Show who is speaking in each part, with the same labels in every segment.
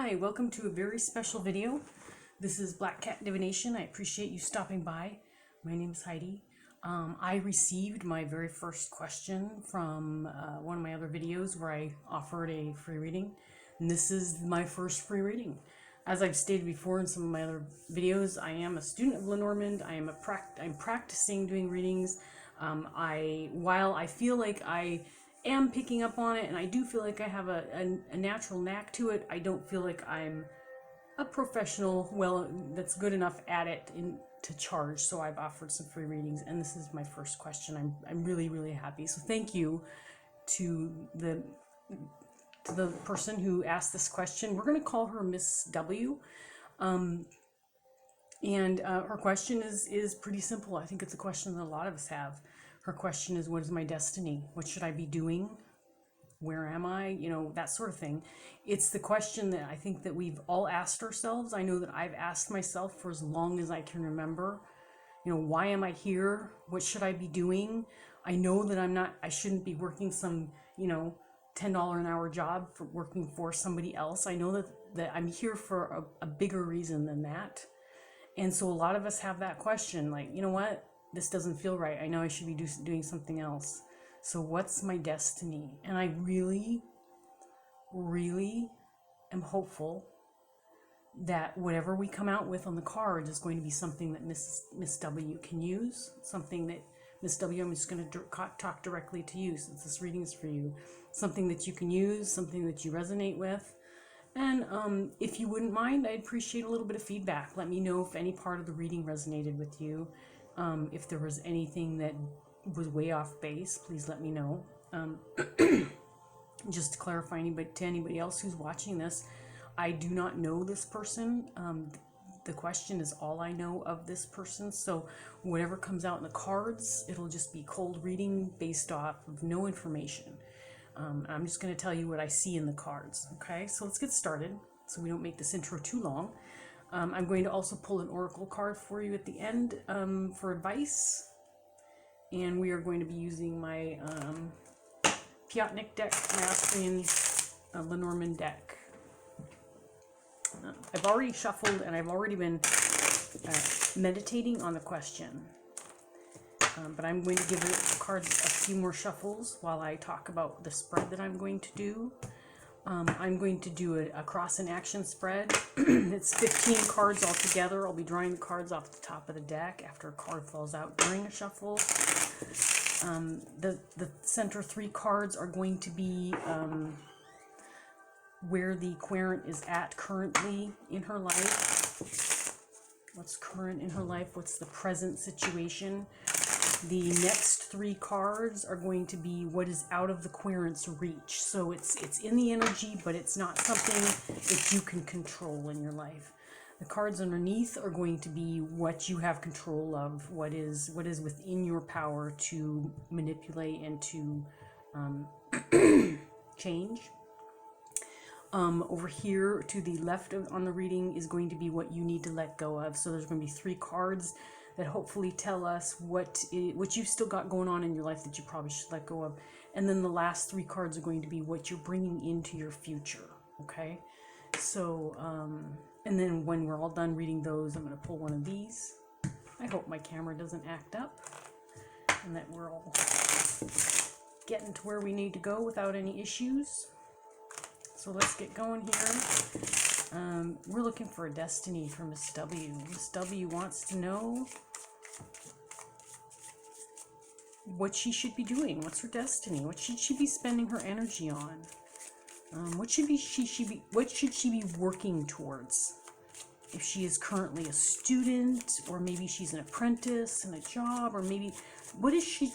Speaker 1: Hi, welcome to a very special video. This is Black Cat Divination. I appreciate you stopping by. My name is Heidi. I received my very first question from one of my other videos where I offered a free reading, and this is my first free reading. As I've stated before in some of my other videos, I am a student of Lenormand. I'm practicing doing readings. While I feel like I am picking up on it, and I do feel like I have a natural knack to it, I don't feel like I'm a professional, that's good enough at it to charge. So I've offered some free readings, and this is my first question. I'm really happy. So thank you to the person who asked this question. We're going to call her Miss W. And her question is pretty simple. I think it's a question that a lot of us have. Her question is, what is my destiny? What should I be doing? Where am I? You know, that sort of thing. It's the question that I think that we've all asked ourselves. I know that I've asked myself for as long as I can remember. You know, why am I here? What should I be doing? I know that I shouldn't be working some, $10 an hour job for working for somebody else. I know that I'm here for a bigger reason than that. And so a lot of us have that question, like, you know what? This doesn't feel right. I know I should be doing something else. So what's my destiny? And I really am hopeful that whatever we come out with on the card is going to be something that Miss W can use. Something that, Miss W, I'm just going to talk directly to you since this reading is for you. Something that you can use, something that you resonate with. And if you wouldn't mind, I'd appreciate a little bit of feedback. Let me know if any part of the reading resonated with you. If there was anything that was way off base, please let me know. Just to clarify to anybody else who's watching this, I do not know this person. The question is all I know of this person. So whatever comes out in the cards, it'll just be cold reading based off of no information. I'm just going to tell you what I see in the cards. Okay, so let's get started so we don't make this intro too long. I'm going to also pull an oracle card for you at the end for advice. And we are going to be using my Piotnik deck, my Austrian Lenormand deck. I've already shuffled and I've already been meditating on the question. But I'm going to give the cards a few more shuffles while I talk about the spread that I'm going to do. I'm going to do a cross and action spread. It's 15 cards altogether. I'll be drawing the cards off the top of the deck after a card falls out during a shuffle. The center 3 cards are going to be where the querrant is at currently in her life. What's current in her life? What's the present situation? The next 3 cards are going to be what is out of the querrant's reach. So it's in the energy, but it's not something that you can control in your life. The cards underneath are going to be what you have control of, what is within your power to manipulate and to change. Over here to the left on the reading is going to be what you need to let go of. So there's going to be 3 cards that hopefully tell us what you've still got going on in your life that you probably should let go of. And then the last 3 cards are going to be what you're bringing into your future, okay? So, and then when we're all done reading those, I'm going to pull one of these. I hope my camera doesn't act up and that we're all getting to where we need to go without any issues. So let's get going here. We're looking for a destiny for Miss W. Miss W wants to know what she should be doing. What's her destiny? What should she be spending her energy on? What should she be working towards? If she is currently a student, or maybe she's an apprentice in a job, or maybe what is she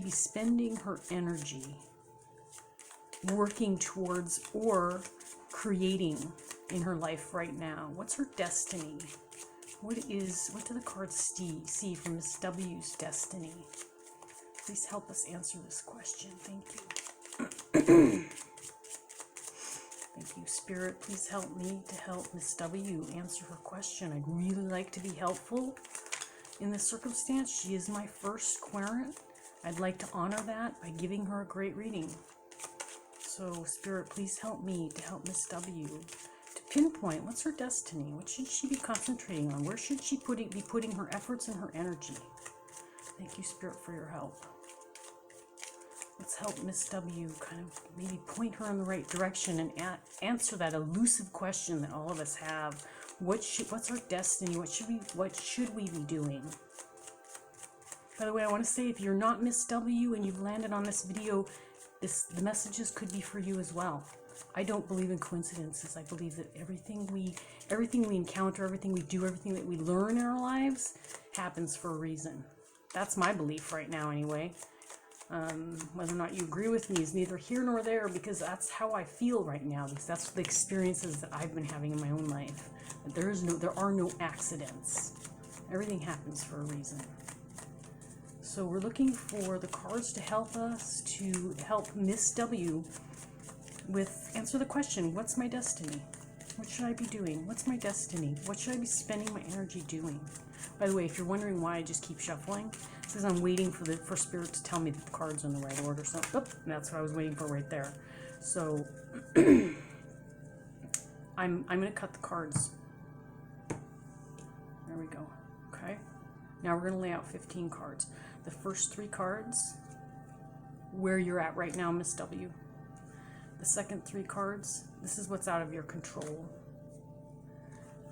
Speaker 1: be spending her energy working towards or creating in her life right now? What's her destiny? What do the cards see from Miss W's destiny? Please help us answer this question. Thank you. Thank you, Spirit. Please help me to help Miss W answer her question. I'd really like to be helpful in this circumstance. She is my first querrant. I'd like to honor that by giving her a great reading. So, Spirit, please help me to help Miss W to pinpoint, what's her destiny? What should she be concentrating on? Where should she be putting her efforts and her energy? Thank you, Spirit, for your help. Let's help Miss W kind of maybe point her in the right direction and answer that elusive question that all of us have. What's our destiny? What should we be doing? By the way, I want to say, if you're not Miss W and you've landed on this video, the messages could be for you as well. I don't believe in coincidences. I believe that everything we encounter, everything we do, everything that we learn in our lives happens for a reason. That's my belief right now, anyway. Whether or not you agree with me is neither here nor there, because that's how I feel right now, because that's the experiences that I've been having in my own life. There are no accidents. Everything happens for a reason. So we're looking for the cards to help us, to help Miss W with answer the question, what's my destiny? What should I be doing? What's my destiny? What should I be spending my energy doing? By the way, if you're wondering why I just keep shuffling, it's because I'm waiting for Spirit to tell me that the cards are in the right order. So, that's what I was waiting for right there. So, I'm going to cut the cards. There we go. Okay. Now we're going to lay out 15 cards. The first 3 cards, where you're at right now, Miss W. The second 3 cards, this is what's out of your control.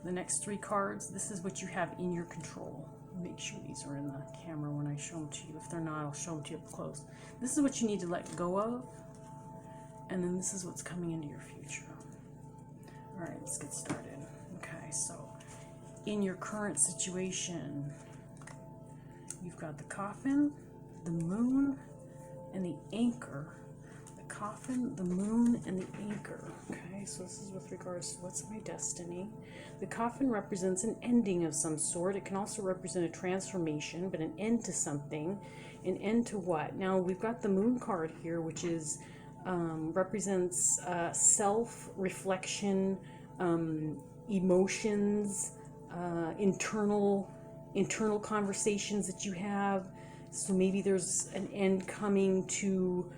Speaker 1: The next 3 cards, this is what you have in your control. Make sure these are in the camera when I show them to you. If they're not, I'll show them to you up close. This is what you need to let go of. And then this is what's coming into your future. All right, let's get started. Okay, so in your current situation, you've got the coffin, the moon, and the anchor. The coffin, the moon, and the anchor. Okay, so this is with regards to what's my destiny. The coffin represents an ending of some sort. It can also represent a transformation, but an end to something. An end to what? Now, we've got the moon card here, which is represents self-reflection, emotions, internal conversations that you have. So maybe there's an end coming to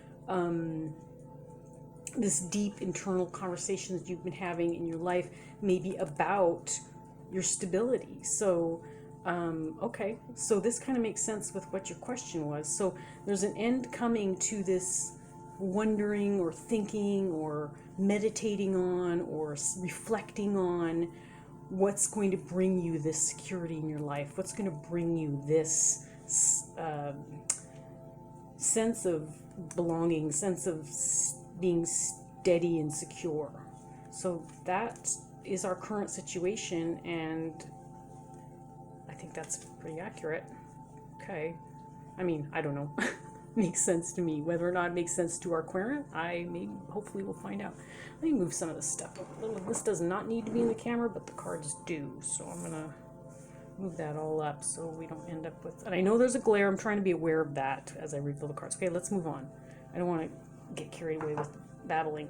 Speaker 1: this deep internal conversation that you've been having in your life, maybe about your stability. So okay, so this kind of makes sense with what your question was. So there's an end coming to this wondering or thinking or meditating on or reflecting on what's going to bring you this security in your life, what's going to bring you this sense of belonging, sense of being steady and secure. So that is our current situation, and I think that's pretty accurate. Okay, I mean, I don't know. Makes sense to me. Whether or not it makes sense to our querrant, hopefully we'll find out. Let me move some of this stuff up a little. This does not need to be in the camera, but the cards do. So I'm gonna move that all up so we don't end up with, and I know there's a glare. I'm trying to be aware of that as I refill the cards. Okay, let's move on. I don't want to get carried away with babbling.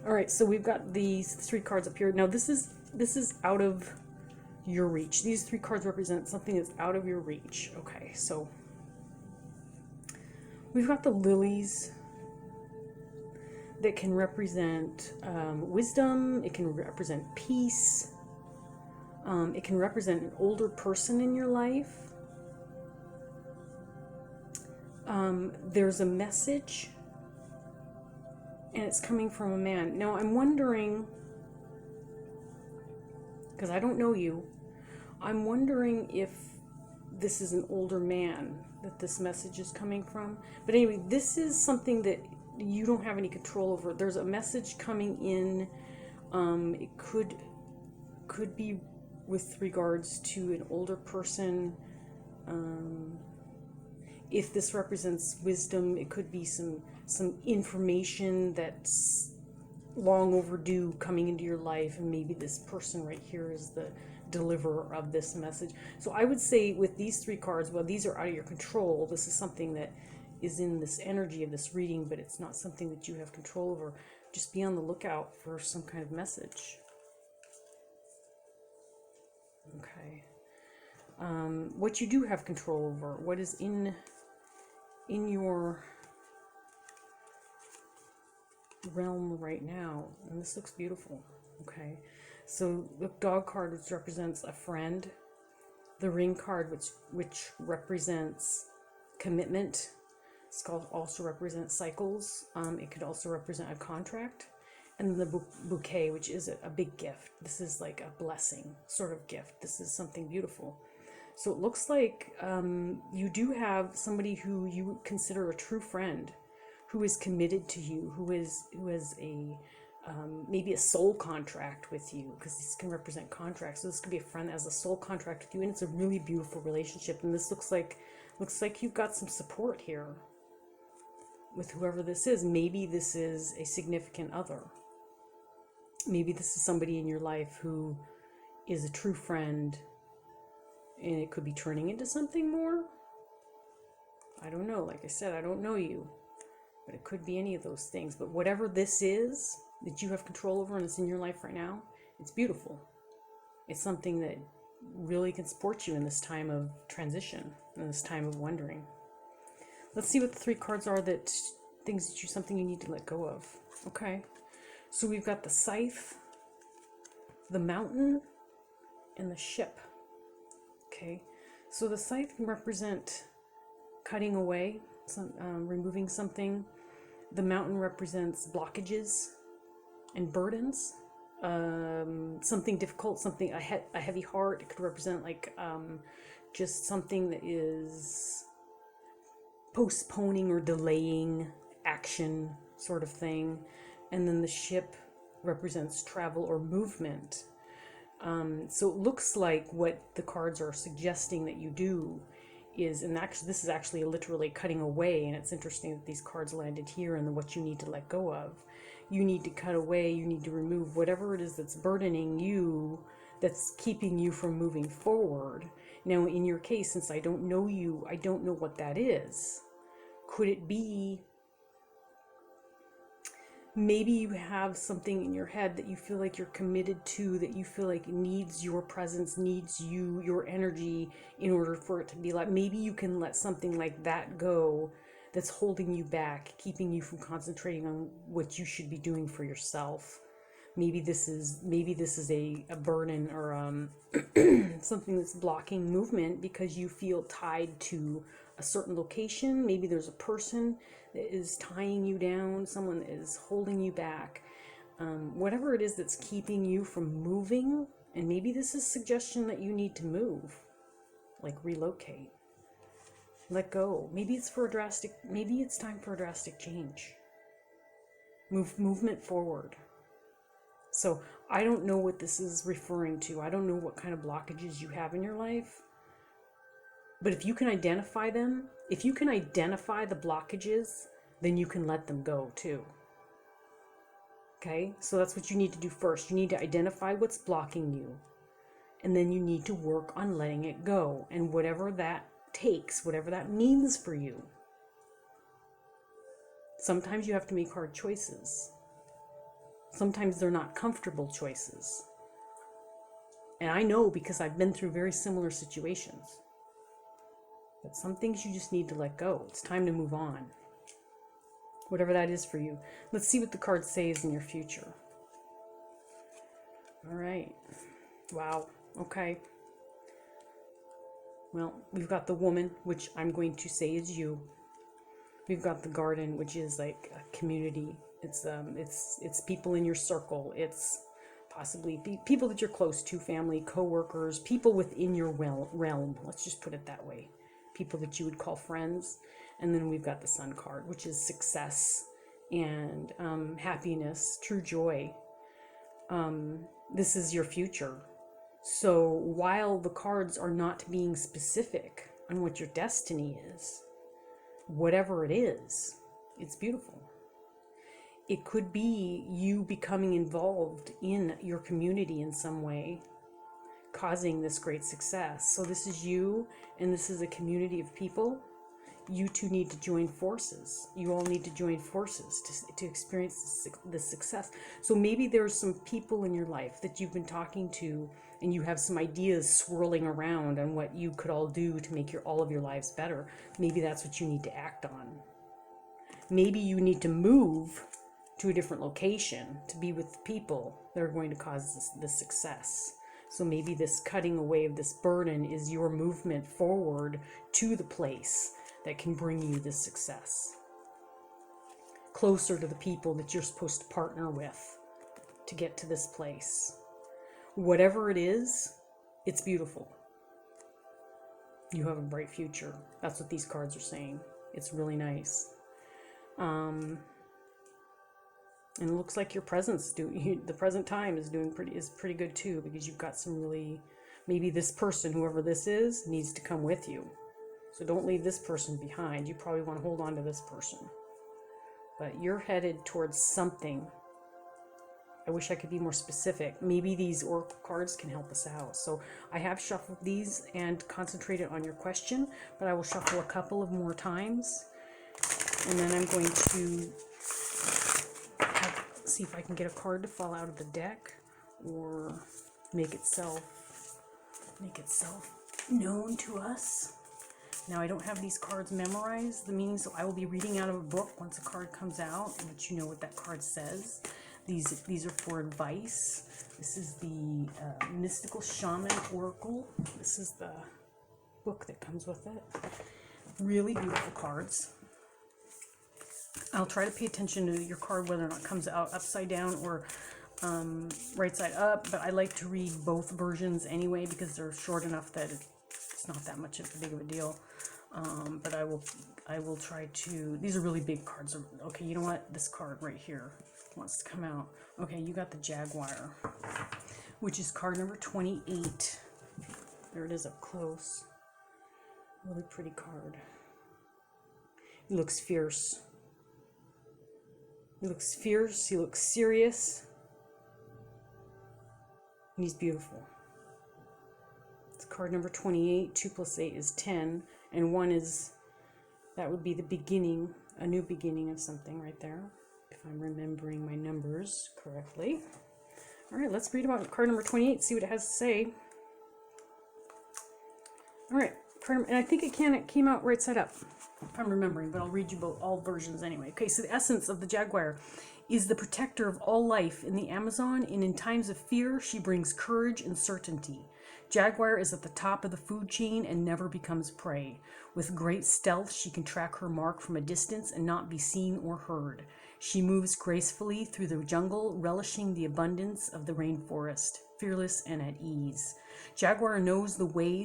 Speaker 1: All right, so we've got these 3 cards up here. Now this is out of your reach. These 3 cards represent something that's out of your reach. Okay, so we've got the lilies that can represent wisdom. It can represent peace. It can represent an older person in your life. There's a message, and it's coming from a man. Now, I'm wondering, because I don't know you, I'm wondering if this is an older man that this message is coming from. But anyway, this is something that you don't have any control over. There's a message coming in. It could be with regards to an older person. If this represents wisdom, it could be some information that's long overdue coming into your life, and maybe this person right here is the deliverer of this message. So I would say with these 3 cards, well, these are out of your control. This is something that is in this energy of this reading, but it's not something that you have control over. Just be on the lookout for some kind of message. Okay. What you do have control over, what is in your realm right now, and this looks beautiful. Okay, So the dog card, which represents a friend, the ring card, which represents commitment. It's called also represent cycles. It could also represent a contract. And then the bouquet, which is a big gift. This is like a blessing sort of gift. This is something beautiful. So it looks like you do have somebody who you consider a true friend, who is committed to you, who has a maybe a soul contract with you, because this can represent contracts. So this could be a friend that has a soul contract with you, and it's a really beautiful relationship. And this looks like you've got some support here with whoever this is. Maybe this is a significant other. Maybe this is somebody in your life who is a true friend, and it could be turning into something more. I don't know. Like I said, I don't know you, but it could be any of those things. But whatever this is that you have control over and it's in your life right now, it's beautiful. It's something that really can support you in this time of transition, in this time of wondering. Let's see what the 3 cards are, that things that something you need to let go of. Okay. So we've got the scythe, the mountain, and the ship. Okay. So the scythe can represent cutting away, removing something. The mountain represents blockages and burdens. Something difficult, something, a heavy heart. It could represent like just something that is postponing or delaying action sort of thing. And then the ship represents travel or movement. So it looks like what the cards are suggesting that you do is, and actually this is actually literally cutting away, and it's interesting that these cards landed here and what you need to let go of. You need to cut away, you need to remove whatever it is that's burdening you, that's keeping you from moving forward. Now in your case, since I don't know you, I don't know what that is. Could it be maybe you have something in your head that you feel like you're committed to, that you feel like needs your presence, needs you, your energy in order for it to be like, maybe you can let something like that go that's holding you back, keeping you from concentrating on what you should be doing for yourself. Maybe this is a burden or something that's blocking movement because you feel tied to a certain location. Maybe there's a person that is tying you down, someone that is holding you back. Whatever it is that's keeping you from moving, and maybe this is a suggestion that you need to move, like relocate, let go. Maybe it's time for a drastic change. Movement forward. So I don't know what this is referring to. I don't know what kind of blockages you have in your life. But if you can identify them, if you can identify the blockages, then you can let them go too. Okay? So that's what you need to do first. You need to identify what's blocking you. And then you need to work on letting it go. And whatever that takes, whatever that means for you. Sometimes you have to make hard choices. Sometimes they're not comfortable choices. And I know because I've been through very similar situations. But some things you just need to let go. It's time to move on. Whatever that is for you. Let's see what the card says in your future. All right. Wow. Okay. Well, we've got the woman, which I'm going to say is you. We've got the garden, which is like a community. It's people in your circle. It's possibly people that you're close to, family, co-workers, people within your realm. Let's just put it that way. People that you would call friends. And then we've got the Sun card, which is success and happiness, true joy. This is your future. So while the cards are not being specific on what your destiny is, whatever it is, it's beautiful. It could be you becoming involved in your community in some way, causing this great success. So this is you, and this is a community of people. You two need to join forces. You all need to join forces to experience this success. So maybe there's some people in your life that you've been talking to, and you have some ideas swirling around on what you could all do to make all of your lives better. Maybe that's what you need to act on. Maybe you need to move to a different location to be with people that are going to cause this success. So maybe this cutting away of this burden is your movement forward to the place that can bring you this success. Closer to the people that you're supposed to partner with to get to this place. Whatever it is, it's beautiful. You have a bright future. That's what these cards are saying. It's really nice. And it looks like your the present time is pretty good too, because you've got some really, maybe this person, whoever this is, needs to come with you. So don't leave this person behind. You probably want to hold on to this person. But you're headed towards something. I wish I could be more specific. Maybe these oracle cards can help us out. So I have shuffled these and concentrated on your question, but I will shuffle a couple of more times. And then I'm going to see if I can get a card to fall out of the deck or make itself known to us. Now, I don't have these cards memorized, the meaning, so I will be reading out of a book once a card comes out and let you know what that card says. These are for advice. This is the Mystical Shaman Oracle. This is the book that comes with it. Really beautiful cards. I'll try to pay attention to your card, whether or not it comes out upside down or right side up, but I like to read both versions anyway because they're short enough that it's not that much of a big of a deal. But I will try to, these are really big cards. Okay, you know what? This card right here wants to come out. Okay, you got the Jaguar, which is card number 28. There it is up close. Really pretty card. He looks fierce. He looks fierce, he looks serious, and he's beautiful. It's card number 28. 2 + 8 is 10, and 1 is, that would be the beginning, a new beginning of something right there, if I'm remembering my numbers correctly. All right, let's read about card number 28, see what it has to say. All right, and I think it came out right side up, if I'm remembering, but I'll read you all versions anyway. Okay, so the essence of the Jaguar is the protector of all life in the Amazon, and in times of fear, she brings courage and certainty. Jaguar is at the top of the food chain and never becomes prey. With great stealth, she can track her mark from a distance and not be seen or heard. She moves gracefully through the jungle, relishing the abundance of the rainforest, fearless and at ease. Jaguar knows the ways